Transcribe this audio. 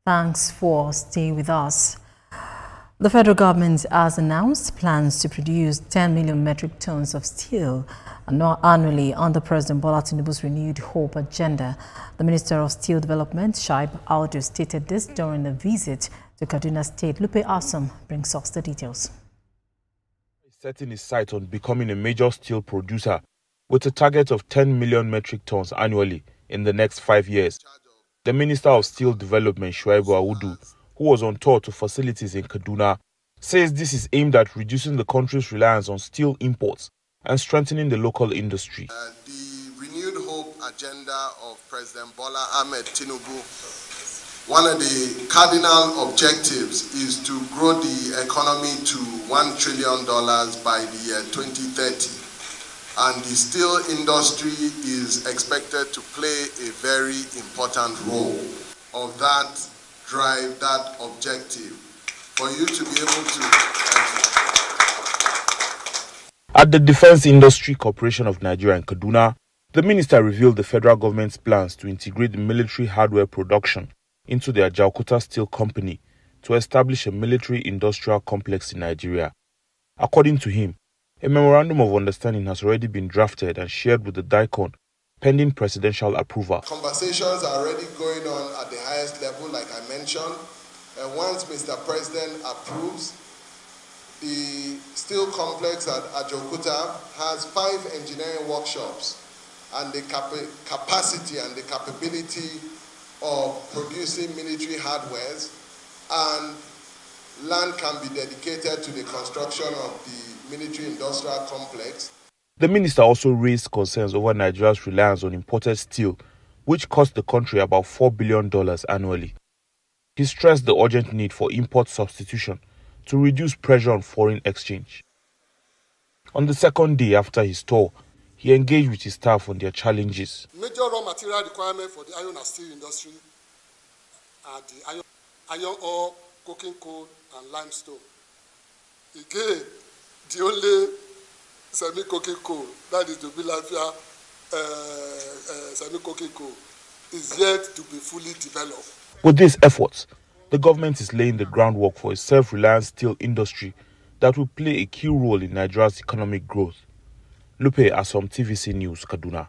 Thanks for staying with us. The federal government has announced plans to produce 10 million metric tons of steel annually under President Bola Tinubu's renewed hope agenda. The Minister of Steel Development, Shuaibu Audu, stated this during a visit to Kaduna State. Lupe Awesome brings us the details. Setting his sights on becoming a major steel producer with a target of 10 million metric tons annually in the next 5 years. The Minister of Steel Development, Shuaibu Abubakar Audu, who was on tour to facilities in Kaduna, says this is aimed at reducing the country's reliance on steel imports and strengthening the local industry. The renewed hope agenda of President Bola Ahmed Tinubu, one of the cardinal objectives is to grow the economy to $1 trillion by the year 2030. And the steel industry is expected to play a very important role of that drive, that objective, for you to be able to. At the Defense Industry Corporation of Nigeria in Kaduna, the minister revealed the federal government's plans to integrate the military hardware production into the Ajaokuta Steel Company to establish a military industrial complex in Nigeria. According to him, a memorandum of understanding has already been drafted and shared with the DICON, pending presidential approval. Conversations are already going on at the highest level, like I mentioned. And once Mr. President approves, the steel complex at Ajaokuta has 5 engineering workshops, and the capacity and the capability of producing military hardwares, and land can be dedicated to the construction of the military industrial complex. The minister also raised concerns over Nigeria's reliance on imported steel, which cost the country about $4 billion annually. He stressed the urgent need for import substitution to reduce pressure on foreign exchange. On the second day after his tour, he engaged with his staff on their challenges. Major raw material requirement for the iron and steel industry are the iron ore, coking coal, and limestone. Again, the only semi-coking coal, that is the Bilafia semi-coking coal, is yet to be fully developed. With these efforts, the government is laying the groundwork for a self-reliant steel industry that will play a key role in Nigeria's economic growth. Lupe Awesome, TVC News, Kaduna.